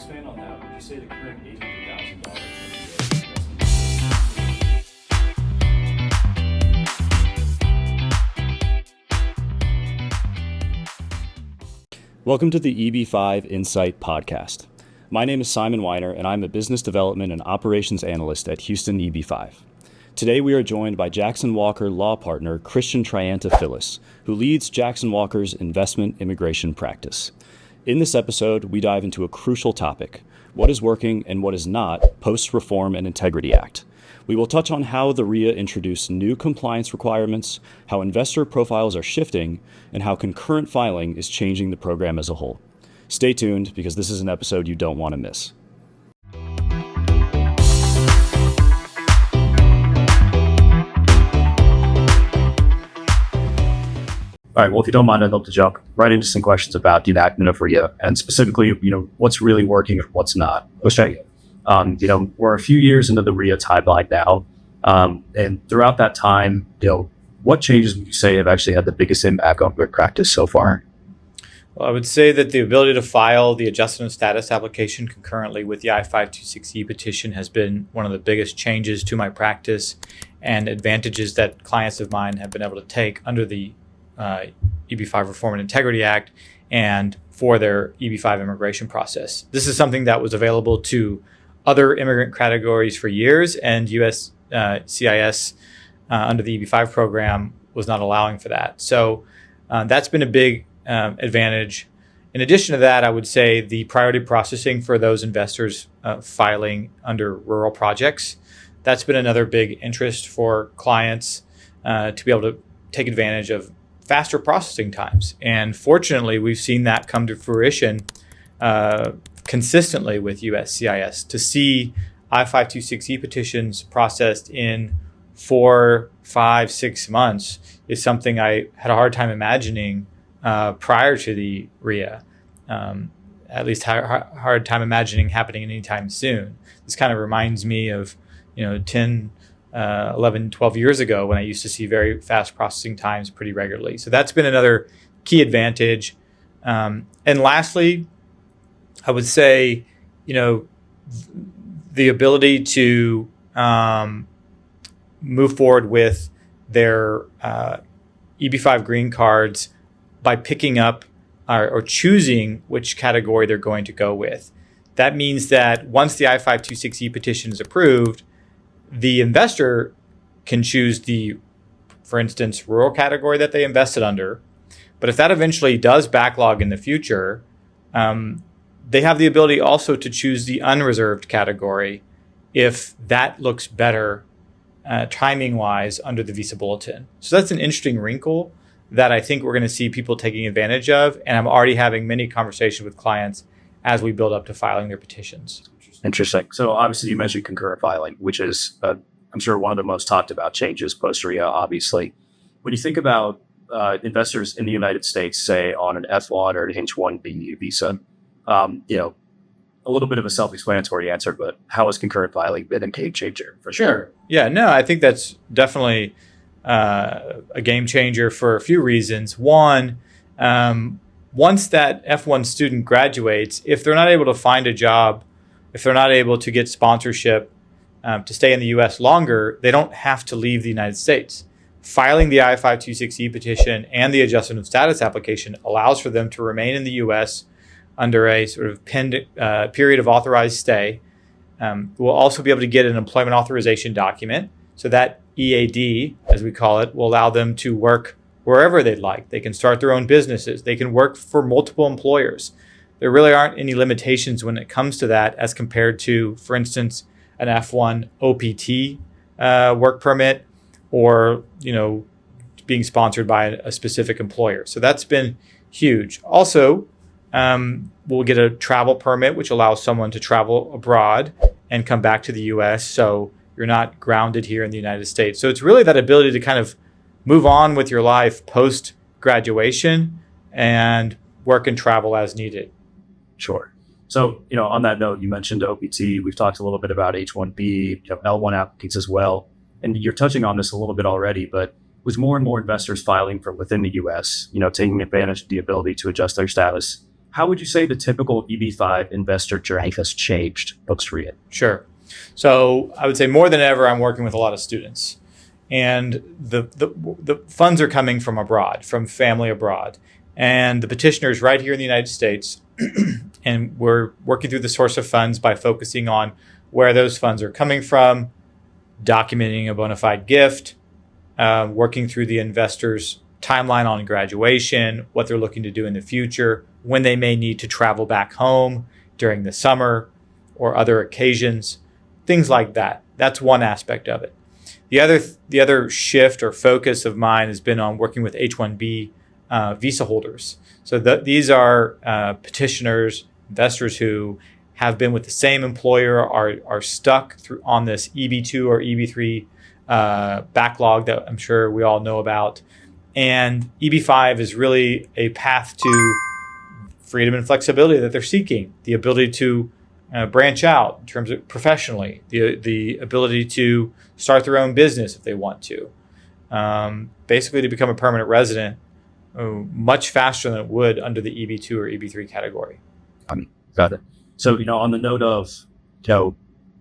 expand on that, would you say the current $800,000 Welcome to the EB-5 Insight Podcast. My name is Simon Weiner, and I'm a business development and operations analyst at Houston EB-5. Today we are joined by Jackson Walker law partner Christian Triantaphyllis, who leads Jackson Walker's investment immigration practice. In this episode, we dive into a crucial topic: what is working and what is not post-Reform and Integrity Act. We will touch on how the RIA introduced new compliance requirements, how investor profiles are shifting, and how concurrent filing is changing the program as a whole. Stay tuned, because this is an episode you don't want to miss. All right, well, if you don't mind, I'd love to jump right into some questions about the enactment of RIA, and specifically, what's really working and what's not. Okay. We're a few years into the RIA timeline now, and throughout that time, what changes would you say have actually had the biggest impact on your practice so far? Well, I would say that the ability to file the adjustment of status application concurrently with the I-526E petition has been one of the biggest changes to my practice and advantages that clients of mine have been able to take under the EB-5 Reform and Integrity Act and for their EB-5 immigration process. This is something that was available to other immigrant categories for years, and USCIS under the EB-5 program was not allowing for that. So that's been a big advantage. In addition to that, I would say the priority processing for those investors filing under rural projects, that's been another big interest for clients to be able to take advantage of faster processing times. And fortunately, we've seen that come to fruition consistently with USCIS. To see I-526E petitions processed in 4, 5, 6 months is something I had a hard time imagining prior to the RIA. At least hard time imagining happening anytime soon. This kind of reminds me of 10, 11, 12 years ago when I used to see very fast processing times pretty regularly. So that's been another key advantage. And lastly, I would say, the ability to move forward with their EB-5 green cards by picking up or choosing which category they're going to go with. That means that once the I-526E petition is approved, the investor can choose for instance, rural category that they invested under. But if that eventually does backlog in the future, they have the ability also to choose the unreserved category if that looks better timing-wise under the visa bulletin. So that's an interesting wrinkle that I think we're going to see people taking advantage of. And I'm already having many conversations with clients as we build up to filing their petitions. Interesting. So obviously you mentioned concurrent filing, which is, I'm sure, one of the most talked about changes post-RIA, obviously. When you think about investors in the United States, say on an F1 or an H1B visa, a little bit of a self-explanatory answer, but how has concurrent filing been a game changer for sure? Yeah, no, I think that's definitely a game changer for a few reasons. One, once that F1 student graduates, if they're not able to find a job, if they're not able to get sponsorship to stay in the U.S. longer, they don't have to leave the United States. Filing the I-526E petition and the adjustment of status application allows for them to remain in the U.S. under a sort of period of authorized stay. We'll also be able to get an employment authorization document. So that EAD, as we call it, will allow them to work wherever they'd like. They can start their own businesses. They can work for multiple employers. There really aren't any limitations when it comes to that as compared to, for instance, an F1 OPT work permit or, being sponsored by a specific employer. So that's been huge. Also, we'll get a travel permit, which allows someone to travel abroad and come back to the U.S. So you're not grounded here in the United States. So it's really that ability to kind of move on with your life post-graduation and work and travel as needed. Sure. So, on that note, you mentioned OPT. We've talked a little bit about H-1B, L-1 applicants as well. And you're touching on this a little bit already, but with more and more investors filing from within the U.S., taking advantage of the ability to adjust their status, how would you say the typical EB-5 investor journey has changed post-RIA? Sure. So I would say more than ever, I'm working with a lot of students, and the funds are coming from abroad, from family abroad, and the petitioner is right here in the United States, and we're working through the source of funds by focusing on where those funds are coming from, documenting a bona fide gift, working through the investor's timeline on graduation, what they're looking to do in the future, when they may need to travel back home during the summer or other occasions, things like that. That's one aspect of it. The other shift or focus of mine has been on working with H-1B visa holders. So these are petitioners, investors who have been with the same employer, are stuck on this EB-2 or EB-3 backlog that I'm sure we all know about. And EB-5 is really a path to freedom and flexibility that they're seeking, the ability to branch out in terms of professionally, the ability to start their own business if they want to, basically to become a permanent resident much faster than it would under the EB-2 or EB-3 category. Got it. So, on the note of,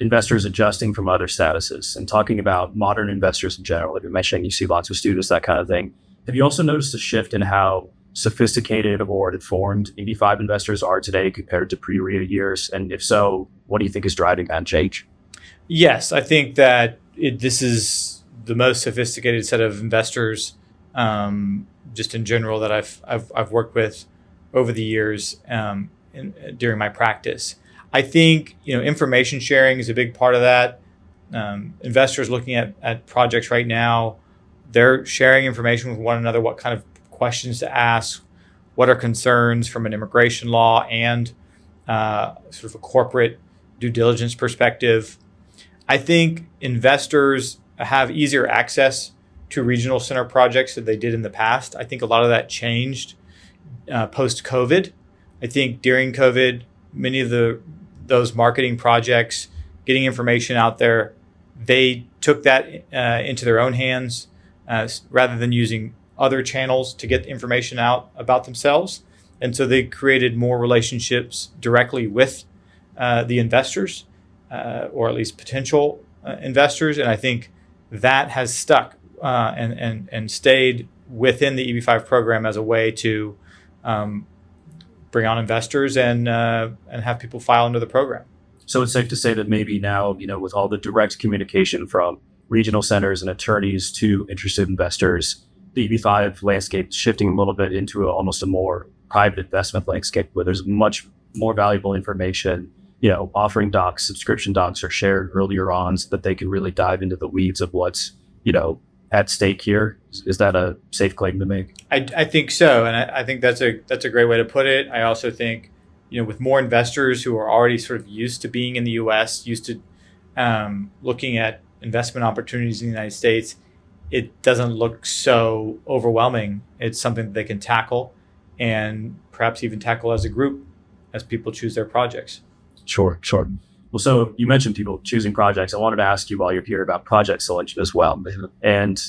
investors adjusting from other statuses and talking about modern investors in general, like you're mentioning, you see lots of students, that kind of thing. Have you also noticed a shift in how sophisticated or informed EB-5 investors are today compared to pre-RIA years? And if so, what do you think is driving that change? Yes, I think that this is the most sophisticated set of investors, just in general, that I've worked with over the years during my practice. I think information sharing is a big part of that. Investors looking at projects right now, they're sharing information with one another, what kind of questions to ask, what are concerns from an immigration law and sort of a corporate due diligence perspective. I think investors have easier access to regional center projects than they did in the past. I think a lot of that changed post-COVID. I think during COVID, many of those marketing projects, getting information out there, they took that into their own hands rather than using other channels to get information out about themselves. And so they created more relationships directly with the investors, or at least potential investors. And I think that has stuck and stayed within the EB-5 program as a way to bring on investors and have people file into the program. So it's safe to say that maybe now, with all the direct communication from regional centers and attorneys to interested investors, the EB-5 landscape is shifting a little bit into almost a more private investment landscape where there's much more valuable information. Offering docs, subscription docs are shared earlier on so that they can really dive into the weeds of what's, at stake here. Is that a safe claim to make? I think so. And I think that's a great way to put it. I also think, with more investors who are already sort of used to being in the U.S., used to looking at investment opportunities in the United States, it doesn't look so overwhelming. It's something that they can tackle and perhaps even tackle as a group as people choose their projects. Sure. Well, so you mentioned people choosing projects. I wanted to ask you while you're here about project selection as well. And,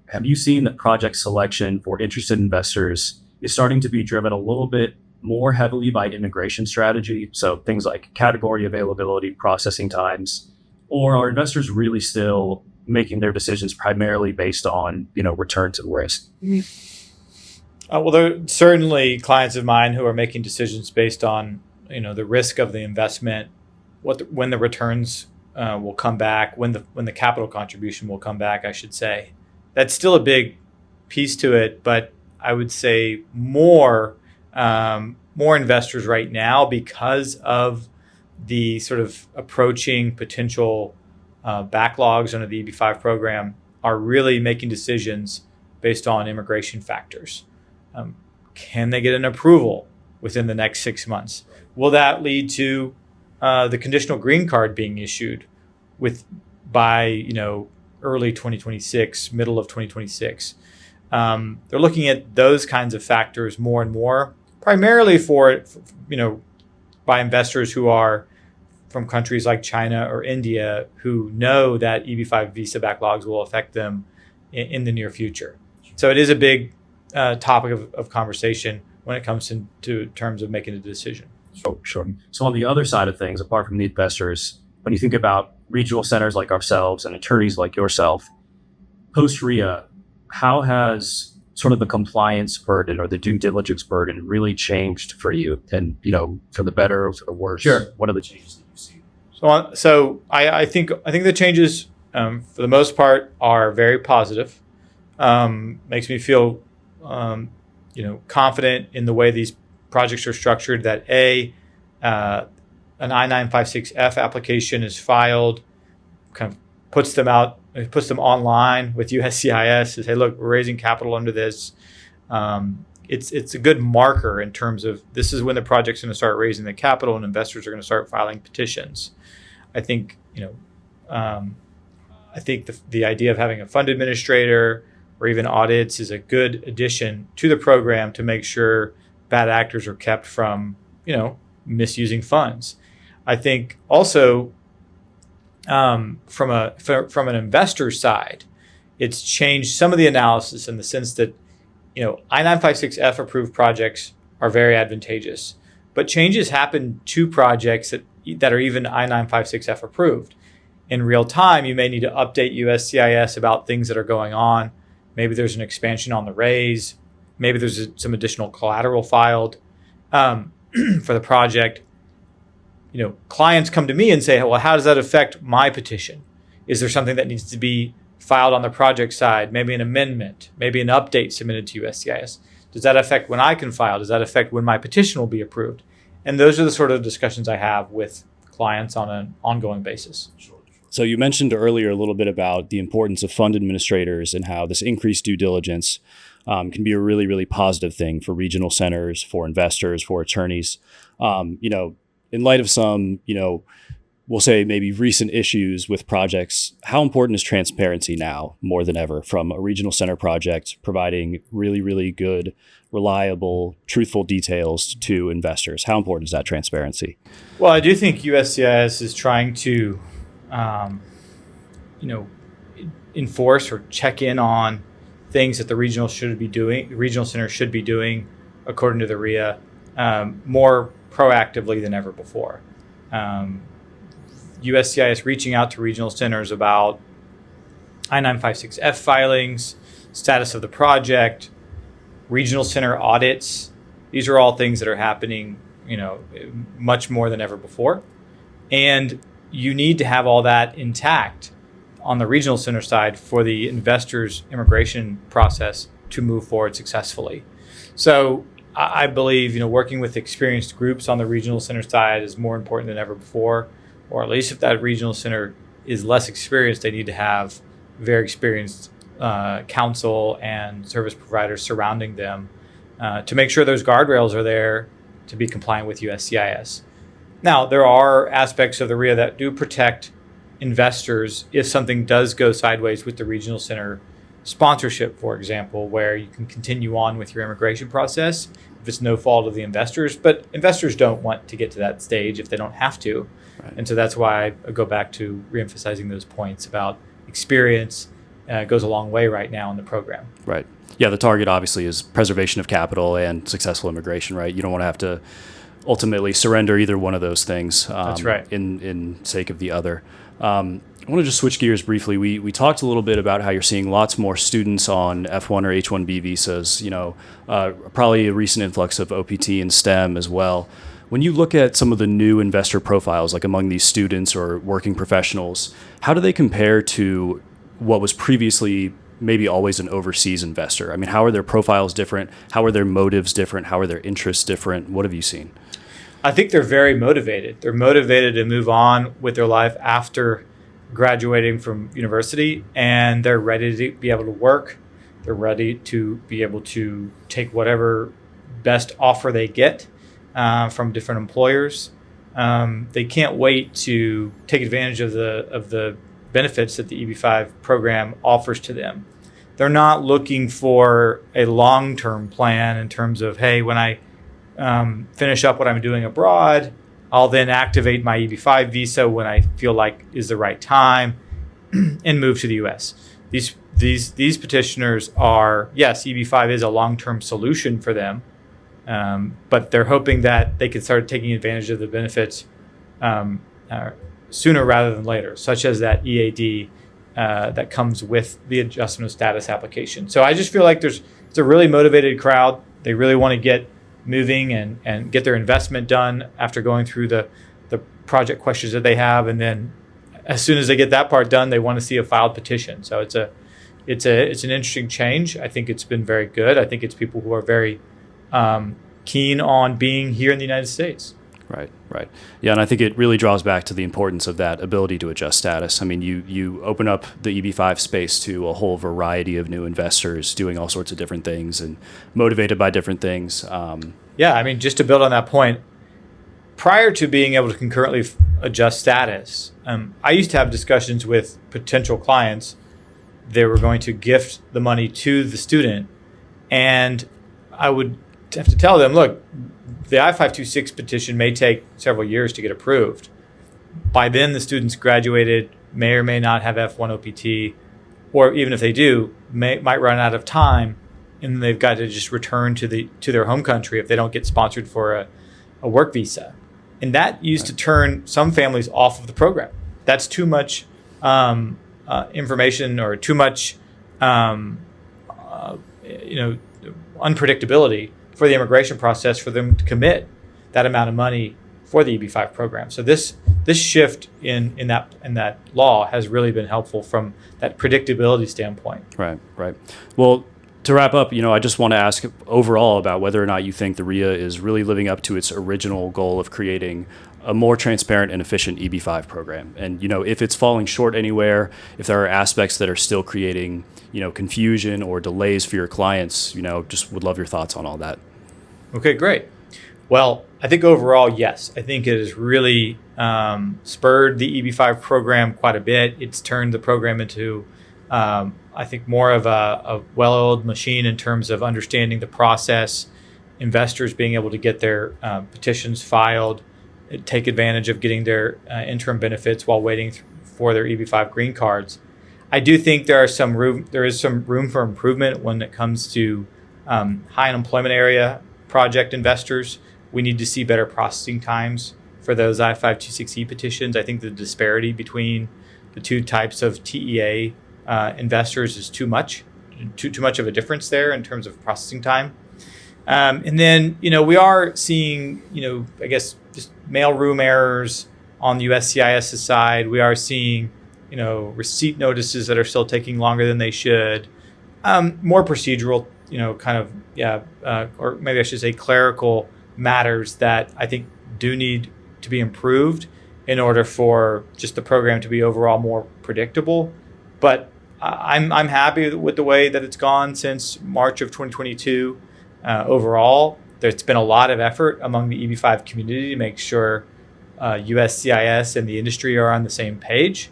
have you seen that project selection for interested investors is starting to be driven a little bit more heavily by immigration strategy? So things like category availability, processing times, or are investors really still making their decisions primarily based on, returns and risk? Well, there are certainly clients of mine who are making decisions based on, the risk of the investment, when the returns will come back, when the capital contribution will come back, I should say. That's still a big piece to it, but I would say more investors right now, because of the sort of approaching potential backlogs under the EB-5 program, are really making decisions based on immigration factors. Can they get an approval within the next 6 months? Will that lead to the conditional green card being issued by early 2026, middle of 2026? They're looking at those kinds of factors more and more, primarily by investors who are from countries like China or India, who know that EB-5 visa backlogs will affect them in the near future. So it is a big topic of conversation when it comes to terms of making a decision. Sure. So on the other side of things, apart from the investors, when you think about regional centers like ourselves and attorneys like yourself, post-RIA, how has sort of the compliance burden or the due diligence burden really changed for you? And, for the better or for the worse? Sure. What are the changes that you've seen? So I think the changes, for the most part, are very positive. Makes me feel, confident in the way these projects are structured. That an I-956F application is filed, kind of puts them online with USCIS. Says, hey, look, we're raising capital under this. It's a good marker in terms of this is when the project's going to start raising the capital and investors are going to start filing petitions. I think the idea of having a fund administrator or even audits is a good addition to the program to make sure bad actors are kept from misusing funds. I think also from an investor side, it's changed some of the analysis in the sense that I-956F approved projects are very advantageous, but changes happen to projects that are even I-956F approved. In real time, you may need to update USCIS about things that are going on. Maybe there's an expansion on the raise. Maybe there's some additional collateral filed for the project. Clients come to me and say, well, how does that affect my petition? Is there something that needs to be filed on the project side? Maybe an amendment, maybe an update submitted to USCIS. Does that affect when I can file? Does that affect when my petition will be approved? And those are the sort of discussions I have with clients on an ongoing basis. So you mentioned earlier a little bit about the importance of fund administrators and how this increased due diligence can be a really, really positive thing for regional centers, for investors, for attorneys. In light of some, we'll say maybe recent issues with projects, how important is transparency now more than ever from a regional center project providing really, really good, reliable, truthful details to investors? How important is that transparency? Well, I do think USCIS is trying to enforce or check in on things that the regional center should be doing according to the RIA more proactively than ever before. USCIS reaching out to regional centers about I-956F filings, status of the project, regional center audits. These are all things that are happening, much more than ever before. And you need to have all that intact on the regional center side for the investors' immigration process to move forward successfully. So I believe, working with experienced groups on the regional center side is more important than ever before, or at least if that regional center is less experienced, they need to have very experienced counsel and service providers surrounding them to make sure those guardrails are there to be compliant with USCIS. Now, there are aspects of the RIA that do protect investors if something does go sideways with the regional center sponsorship, for example, where you can continue on with your immigration process if it's no fault of the investors. But investors don't want to get to that stage if they don't have to. Right. And so that's why I go back to reemphasizing those points about experience goes a long way right now in the program. Right. Yeah, the target obviously is preservation of capital and successful immigration, right? You don't want to have to ultimately surrender either one of those things that's right. in sake of the other. I want to just switch gears briefly. We talked a little bit about how you're seeing lots more students on F1 or H1B visas, probably a recent influx of OPT and STEM as well. When you look at some of the new investor profiles, like among these students or working professionals, how do they compare to what was previously maybe always an overseas investor? I mean, how are their profiles different? How are their motives different? How are their interests different? What have you seen? I think they're very motivated. They're motivated to move on with their life after graduating from university, and they're ready to be able to work. They're ready to be able to take whatever best offer they get from different employers. They can't wait to take advantage of the benefits that the EB-5 program offers to them. They're not looking for a long-term plan in terms of, hey, when I finish up what I'm doing abroad, I'll then activate my EB-5 visa when I feel like is the right time and move to the U.S. These petitioners are, yes, EB-5 is a long-term solution for them, But they're hoping that they can start taking advantage of the benefits sooner rather than later, such as that EAD that comes with the adjustment of status application. So I just feel like it's a really motivated crowd. They really want to get moving and get their investment done after going through the project questions that they have, and then as soon as they get that part done, they want to see a filed petition. So it's an interesting change. I think it's been very good. I think it's people who are very keen on being here in the United States. Right. Yeah, and I think it really draws back to the importance of that ability to adjust status. I mean, you open up the EB-5 space to a whole variety of new investors doing all sorts of different things and motivated by different things. Yeah, I mean, just to build on that point, prior to being able to concurrently adjust status, I used to have discussions with potential clients. They were going to gift the money to the student, and I would have to tell them, look, the I-526 petition may take several years to get approved. By then, the students graduated, may or may not have F1 OPT, or even if they do, might run out of time, and they've got to just return to their home country if they don't get sponsored for a work visa. And that used to turn some families off of the program. That's too much information or too much unpredictability for the immigration process for them to commit that amount of money for the EB-5 program. So this shift in that law has really been helpful from that predictability standpoint. Right. Well, to wrap up, I just want to ask overall about whether or not you think the RIA is really living up to its original goal of creating a more transparent and efficient EB-5 program. And, if it's falling short anywhere, if there are aspects that are still creating, confusion or delays for your clients, just would love your thoughts on all that. Okay, great. Well, I think overall, yes. I think it has really spurred the EB-5 program quite a bit. It's turned the program into I think more of a well-oiled machine in terms of understanding the process, investors being able to get their petitions filed, take advantage of getting their interim benefits while waiting for their EB-5 green cards. I do think there is some room for improvement when it comes to high unemployment area project investors. We need to see better processing times for those I-526E petitions. I think the disparity between the two types of TEA investors is too much of a difference there in terms of processing time. And then, we are seeing, I guess just mailroom errors on the USCIS's side. We are seeing, receipt notices that are still taking longer than they should. More procedural, or maybe I should say clerical matters that I think do need to be improved in order for just the program to be overall more predictable. But I'm happy with the way that it's gone since March of 2022. Overall, there's been a lot of effort among the EB-5 community to make sure USCIS and the industry are on the same page.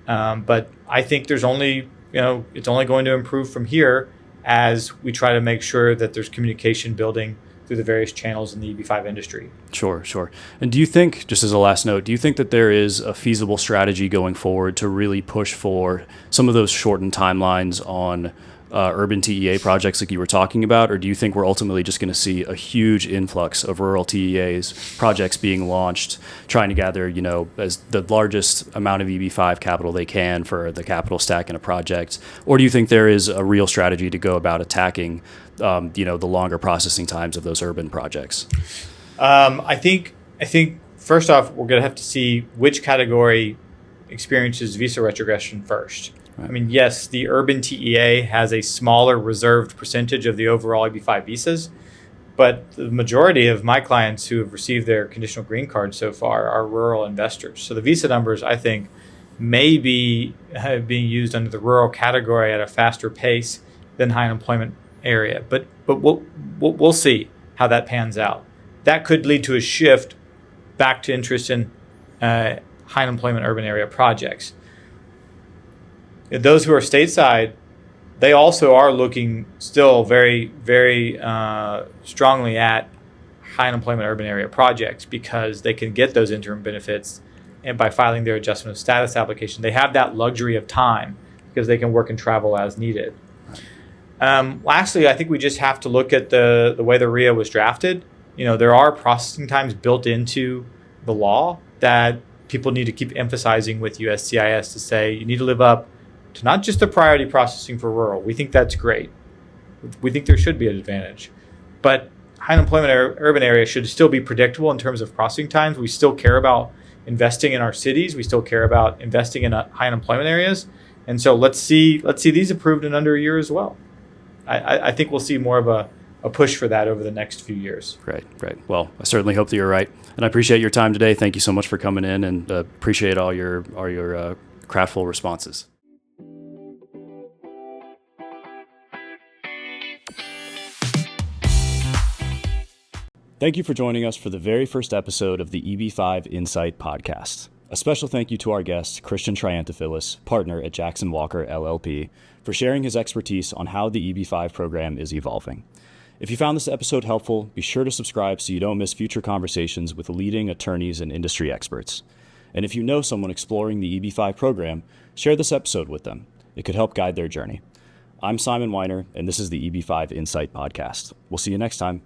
But I think there's only, it's only going to improve from here as we try to make sure that there's communication building through the various channels in the EB-5 industry. Sure. And do you think, just as a last note, do you think that there is a feasible strategy going forward to really push for some of those shortened timelines on urban TEA projects like you were talking about? Or do you think we're ultimately just going to see a huge influx of rural TEAs projects being launched, trying to gather, as the largest amount of EB-5 capital they can for the capital stack in a project? Or do you think there is a real strategy to go about attacking the longer processing times of those urban projects? I think first off, we're going to have to see which category experiences visa retrogression first. Right. I mean, yes, the urban TEA has a smaller reserved percentage of the overall EB-5 visas, but the majority of my clients who have received their conditional green card so far are rural investors. So the visa numbers, I think, may be being used under the rural category at a faster pace than high unemployment area. But we'll see how that pans out. That could lead to a shift back to interest in high unemployment urban area projects. Those who are stateside, they also are looking still very, very strongly at high unemployment urban area projects because they can get those interim benefits, and by filing their adjustment of status application, they have that luxury of time because they can work and travel as needed. Lastly, I think we just have to look at the way the RIA was drafted. There are processing times built into the law that people need to keep emphasizing with USCIS to say you need to live up to not just the priority processing for rural. We think that's great. We think there should be an advantage. But high unemployment urban areas should still be predictable in terms of processing times. We still care about investing in our cities. We still care about investing in high unemployment areas. And so let's see these approved in under a year as well. I think we'll see more of a push for that over the next few years. Great. Well, I certainly hope that you're right. And I appreciate your time today. Thank you so much for coming in, and appreciate all your craftful responses. Thank you for joining us for the very first episode of the EB-5 Insight podcast. A special thank you to our guest, Christian Triantaphyllis, partner at Jackson Walker LLP, for sharing his expertise on how the EB-5 program is evolving. If you found this episode helpful, be sure to subscribe so you don't miss future conversations with leading attorneys and industry experts. And if you know someone exploring the EB-5 program, share this episode with them. It could help guide their journey. I'm Simon Weiner, and this is the EB-5 Insight podcast. We'll see you next time.